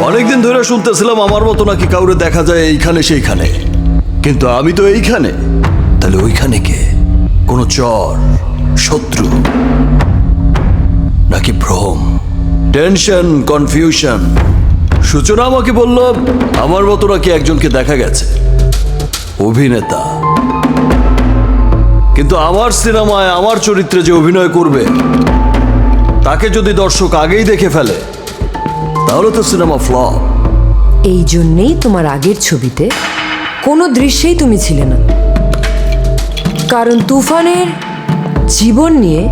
অনেকদিন ধরে শুনতেছিলাম আমার মতো নাকি কাউরে দেখা যায় এইখানে সেইখানে, কিন্তু আমি তো এইখানে। তাহলে ওইখানে কে? কোনো চর, শত্রু, নাকি ভ্রম, টেনশন, কনফিউশন? সূচনা আমাকে বলল আমার মতো নাকি একজনকে দেখা গেছে, অভিনেতা। কিন্তু আমার সিনেমায় আমার চরিত্রে যে অভিনয় করবে তাকে যদি দর্শক আগেই দেখে ফেলে তাহলে তো সিনেমা ফ্লপ। এই জন্যেই তোমার আগের ছবিতে কোনো দৃশ্যেই তুমি ছিলে না, কারণ তুফানের জীবন নিয়ে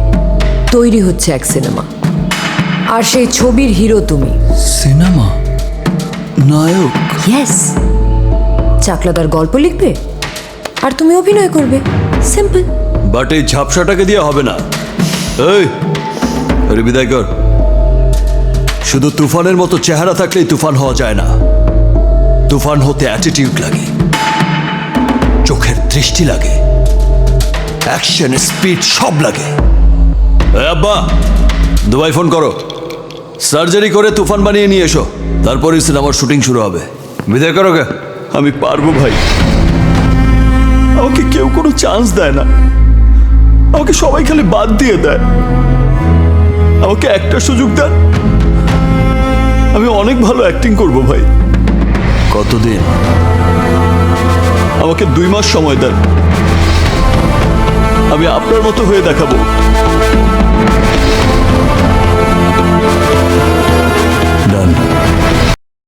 তৈরি হচ্ছে এক সিনেমা, আর সেই ছবির হিরো তুমি। সিনেমা নায়ক? ইয়েস, চাকলাদার গল্প লিখবে আর তুমি অভিনয় করবে, সিম্পল। বাট এই ঝাপসাটাকে দিয়ে হবে না। এই আরে বিদায় কর। শুধু তুফানের মতো চেহারা থাকলেই তুফান হওয়া যায় না। তুফান হতে অ্যাটিটিউড লাগে, চোখের দৃষ্টি লাগে, অ্যাকশন, স্পিড সব লাগে। এই আব্বা, দুবাই ফোন করো, সার্জারি করে তুফান বানিয়ে নিয়ে এসো, তারপরে সিনেমার শুটিং শুরু হবে। বিদায় করো গে। আমি পারবো ভাই, আমাকে কেউ কোনো চান্স দেয় না, আমাকে সবাই খালি বাদ দিয়ে দেয়। আমাকে একটা সুযোগ দেন, আমি অনেক ভালো অ্যাক্টিং করব ভাই। কতদিন? আমাকে 2 মাস সময় দেন, আমি আপনার মতো হয়ে দেখাবো।